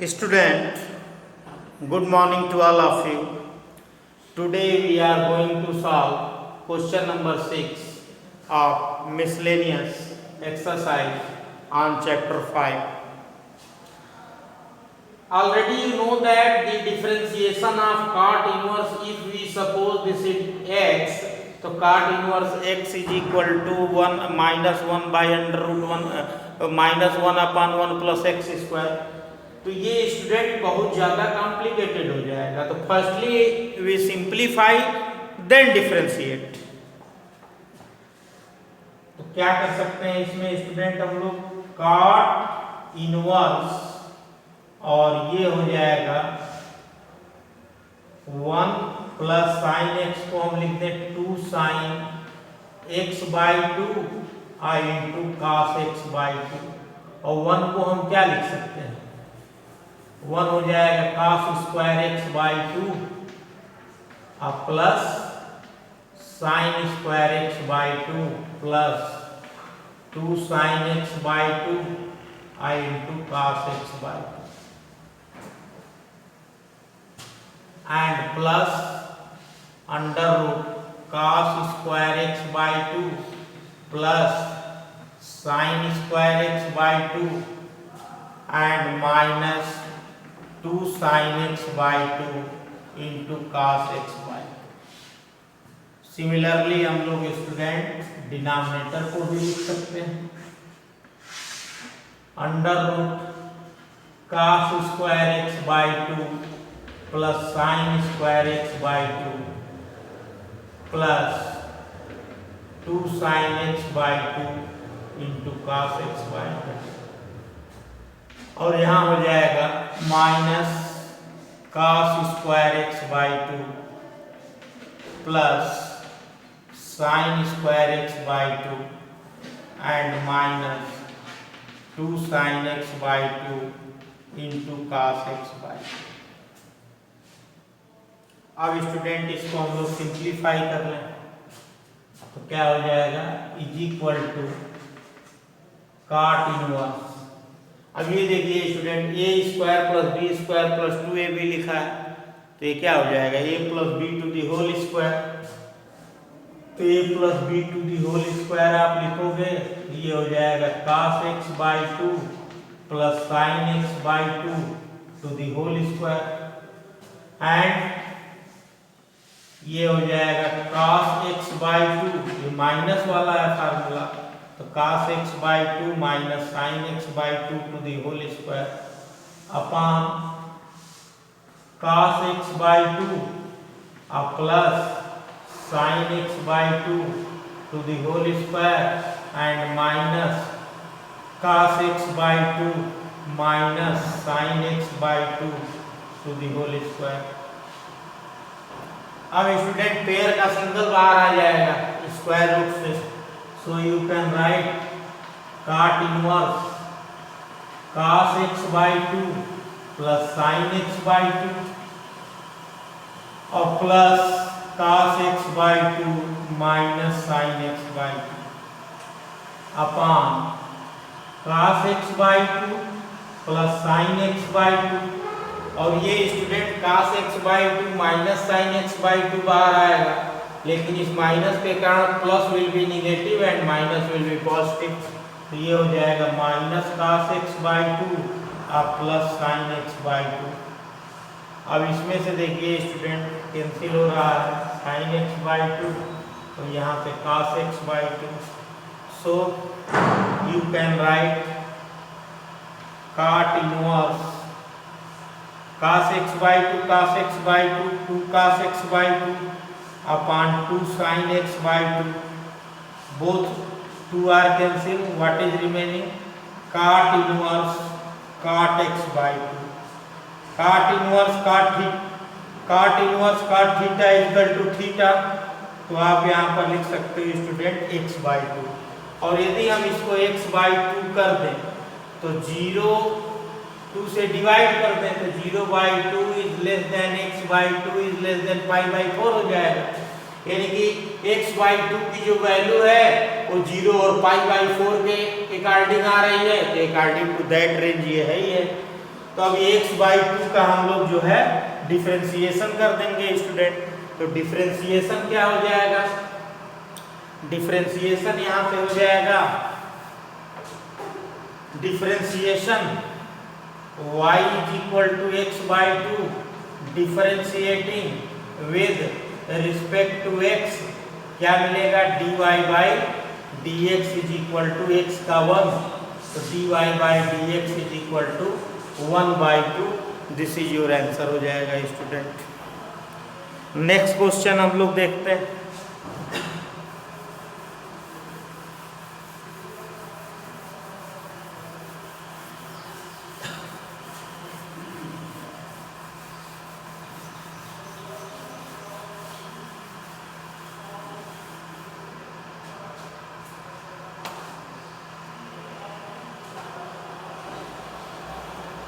Student, good morning to all of you. Today we are going to solve question number 6 of miscellaneous exercise on chapter 5. Already you know that the differentiation of cot inverse, if we suppose this is x, so cot inverse x is equal to 1 minus 1 by under root 1 minus 1 upon 1 plus x square. तो ये student बहुत ज़्यादा complicated हो जाएगा. तो firstly we simplify then differentiate. तो क्या कर सकते हैं इसमें स्टूडेंट हम लोग कॉट इनवर्स और ये हो जाएगा 1 प्लस साइन एक्स को हम लिख दें 2 sine x by 2 into cos x by 2 और 1 को हम क्या लिख सकते हैं 1 हो जाएगा कॉस स्क्वायर एक्स बाई 2 और plus sine square x by 2 plus 2 sine x by 2 into cos x by 2 and plus under root cos square x by 2 plus sine square x by 2 and minus 2 sin x by 2 into cos x by 2. Similarly हम लोग student denominator को भी लिख सकते हैं under root cos square x by 2 plus sin square x by 2 plus 2 sin x by 2 into cos x by 2 और यहाँ हो जाएगा minus cos square x by 2 plus sine square x by 2 and minus 2 sine x by 2 into cos x by 2. अब student इसको हम लोग simplify कर लें तो क्या हो जाएगा is equal to cot inverse. अब ये देखिए student A square plus B square plus 2ab लिखा है तो ये क्या हो जाएगा a plus B to the whole square. तो a plus B to the whole square आप लिखोगे ये हो जाएगा cos x by 2 plus sine x by 2 to the whole square and ये हो जाएगा cos x बाई 2 ये माइनस वाला है फार्मूला तो cos x by 2 minus sine x by 2 to the whole square upon cos x by 2 और plus sine x by 2 to the whole square and minus cos x by 2 minus sine x by 2 to the whole square. अब student pair का symbol बाहर आ जाएगा square root से. So you can write cot inverse cos x by 2 plus sin x by 2 और plus cos x by 2 minus sin x by 2 upon cos x by 2 plus sin x by 2 और ये student cos x by 2 minus sin x by 2 बाहर आएगा लेकिन इस minus के कारण plus will be negative and minus will be positive. तो ये हो जाएगा माइनस cos x बाई 2 और प्लस sin x बाई 2. अब इसमें से देखिए स्टूडेंट कैंसिल हो रहा है sin x बाई 2 तो यहाँ से cos x by 2. So you can write cot inverse cos x by 2 cos x by 2 2 cos x by 2 upon 2 sin x by 2 both 2 are cancelled. What is remaining? Cot inverse cot x by 2 cot inverse cot theta is equal to theta. तो आप यहाँ पर लिख सकते हो student x by 2 और यदि हम इसको x by 2 कर दें तो 0 2 से डिवाइड कर दें तो 0 by 2 is less than x by 2 is less than pi by 4 हो जाएगा. यानी कि x by 2 की जो वैल्यू है वो 0 और पाई by 4 के अकॉर्डिंग आ रही है तो अकॉर्डिंग टू दैट रेंज ये है ही है. तो अब x/2 का हम लोग जो है डिफरेंशिएशन कर देंगे स्टूडेंट। तो डिफरेंशिएशन क्या हो जाएगा, डिफरेंशिएशन यहां पे हो जाएगा differentiation y = x/2 differentiating with respect to x, क्या मिलेगा dy/dx = x का 1, तो dy/dx = 1/2। This is your answer हो जाएगा स्टूडेंट। नेक्स्ट क्वेश्चन हम लोग देखते हैं।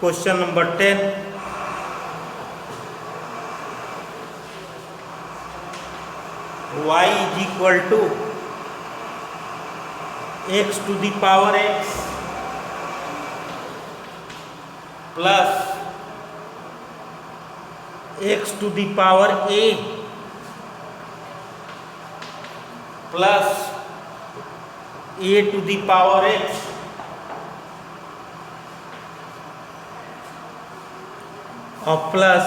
Question number 10, y = x⁴x plus x⁴a plus a⁴x और प्लस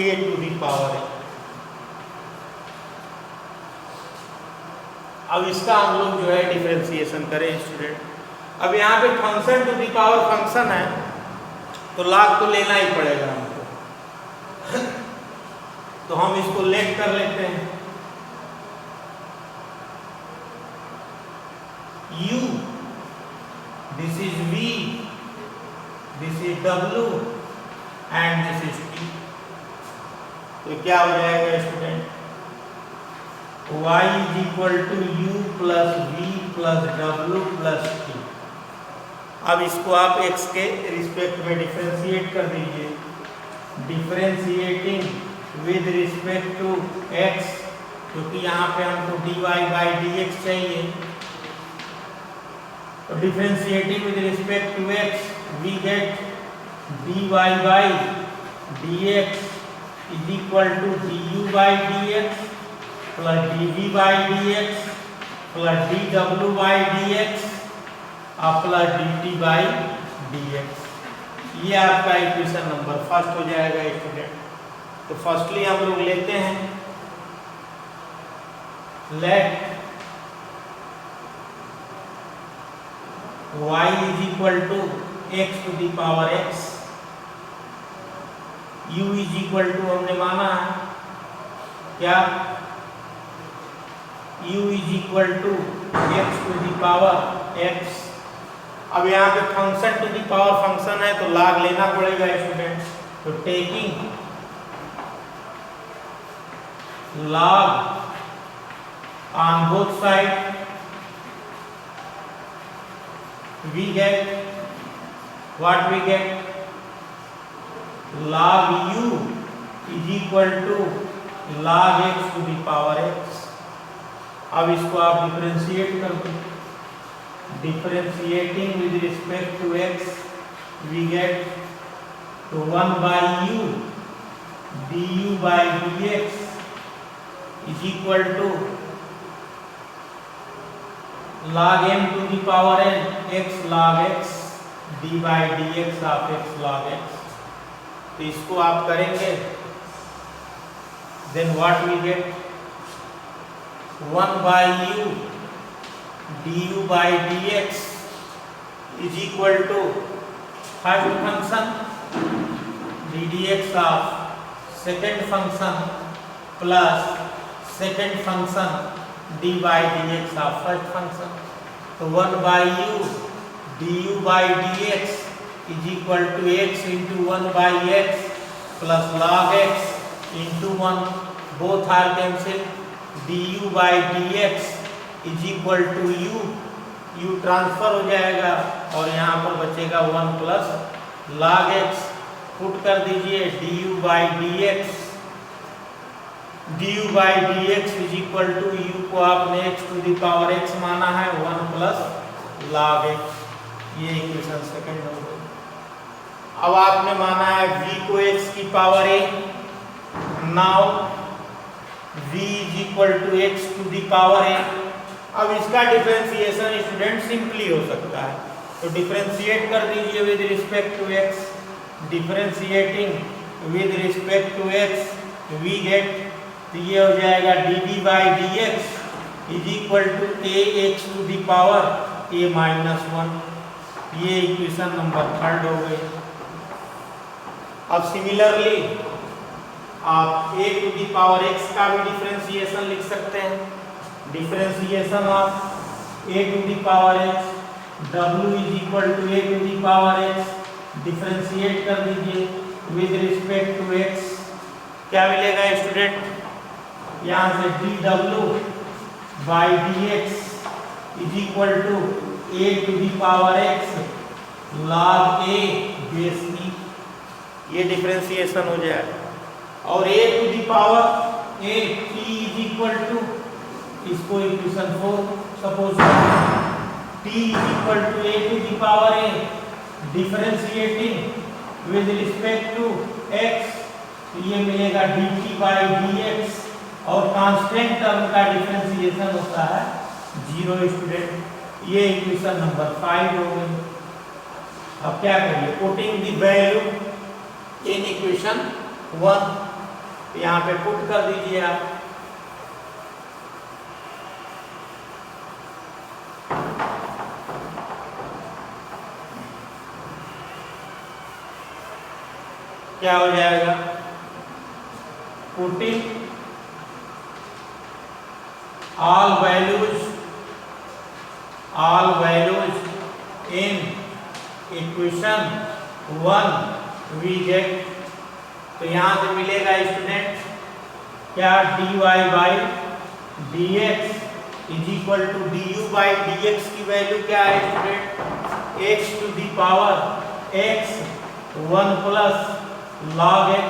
a⁴x। अब इसका हम लोग जो है डिफरेंशिएशन करें स्टूडेंट। अब यहाँ पे function to the power function है तो log तो लेना ही पड़ेगा हमको। तो हम इसको लेट कर लेते हैं, u, this is v, this is w and this is t। तो क्या हो जाएगा student, y = u plus v plus w plus t। अब इसको आप x के रिस्पेक्ट में डिफरेंशिएट कर दीजिए, differentiating with respect to x, क्योंकि यहाँ पे हमको dy/dx चाहिए। तो differentiating with respect to x we get dy/dx = du/dx plus dv/dx plus dw/dx और प्लस dt/dx। ये आपका इक्वेशन नंबर फर्स्ट हो जाएगा स्टूडेंट। तो फर्स्टली हम लोग लेते हैं, लेट y = x⁴x, u = हमने माना है क्या, u = x। अब यहाँ पे function to the power function है तो log लेना पड़ेगा स्टूडेंट। तो taking log on both sides we get what we get, log u = log x⁴x। अब इसको आप डिफरेंशिएट कर दो, differentiating with respect to x we get 1/u du/dx = log m⁴n x log x d/dx of x log x। तो इसको आप करेंगे, then what we get 1/u du/dx = first function ddx of second function plus second function d/dx of first function. तो 1/u du/dx = x into 1/x plus log x into 1, both are cancelled, du/dx = u transfer हो जाएगा और यहाँ पर बचेगा 1 plus log x। Put कर दीजिए du/dx = u को आपने x⁴x माना है, 1 प्लस log x। ये इक्वेशन सेकंड हो गई। अब आपने माना है v को x की power a, now v is equal to x to the power a। अब इसका डिफरेंशिएशन स्टूडेंट सिंपली हो सकता है, तो डिफरेंशिएट कर दीजिए with respect to x। Differentiating with respect to x we get, तो ये हो जाएगा d by d x is equal to a x to the power a minus 1। ये इक्वेशन नंबर 3 हो गई। अब सिमिलरली आप a to the power x का भी डिफरेंशिएशन लिख सकते हैं। Differentiation of a to the power x, w is equal to a to the power x, differentiate कर दीजिए विद रिस्पेक्ट टू x। क्या मिलेगा स्टूडेंट, यहाँ से dw by dx is equal to a to the power x log a base e। ये differentiation हो जाएगा। और a to the power a t is equal to, इसको equation 4 suppose t is equal to a to the power a, differentiating with respect to x, तो ये मिलेगा dt by dx, और constant term का differentiation होता है 0 student. ये equation number 5 हो गई। अब क्या करिए, putting the value in equation 1, यहाँ पे पुट कर दीजिए आप। क्या हो जाएगा, putting all values in equation 1 we get, तो यहाँ से मिलेगा स्टूडेंट क्या, dy by d x is equal to d u by d x की वैल्यू क्या है student, x to the power x 1 plus log x,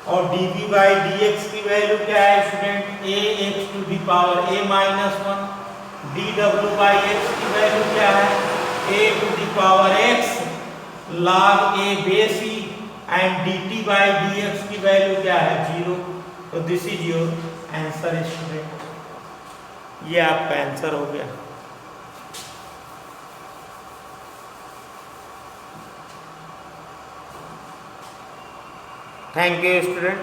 और dv बाई dx की वैल्यू क्या है student, a x to the power a minus 1। dw by x की value क्या है, a to the power x log a base e, and dt by dx की value क्या है 0। तो this is your answer student, ये आपका answer हो गया। Thank you student.